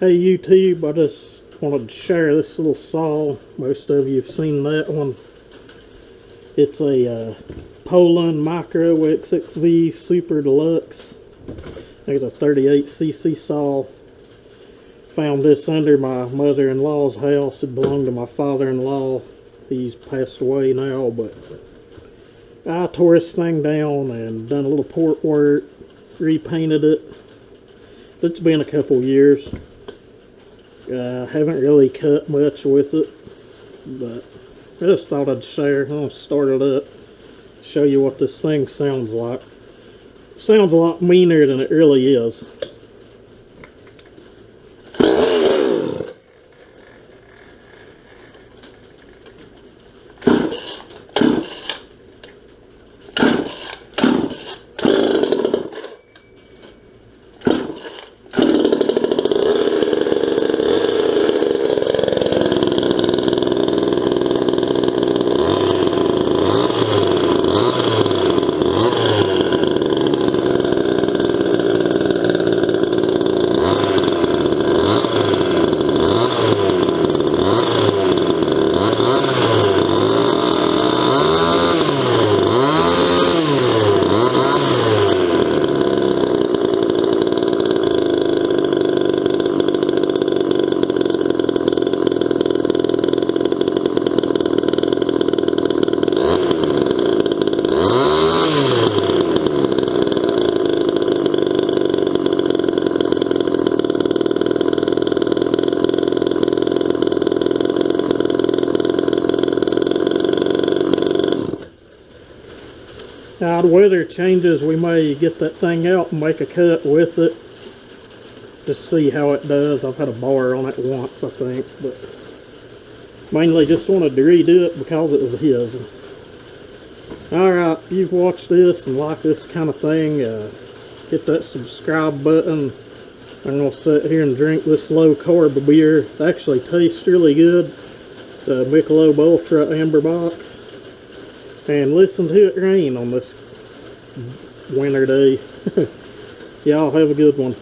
Hey YouTube, I just wanted to share this little saw. Most of you have seen that one. It's a Poulan Micro XXV Super Deluxe. It's a 38cc saw. Found this under my mother-in-law's house. It belonged to my father-in-law. He's passed away now, but I tore this thing down and done a little port work, repainted it. It's been a couple years. Haven't really cut much with it, but I just thought I'd share. I'll start it up, show you what this thing sounds like. It sounds a lot meaner than it really is. Now, the weather changes, we may get that thing out and make a cut with it. Just see how it does. I've had a bar on it once, I think, but mainly just wanted to redo it because it was his. Alright, if you've watched this and like this kind of thing, hit that subscribe button. I'm going to sit here and drink this low carb beer. It actually tastes really good. It's a Michelob Ultra Amber Bock. And listen to it rain on this winter day. Y'all have a good one.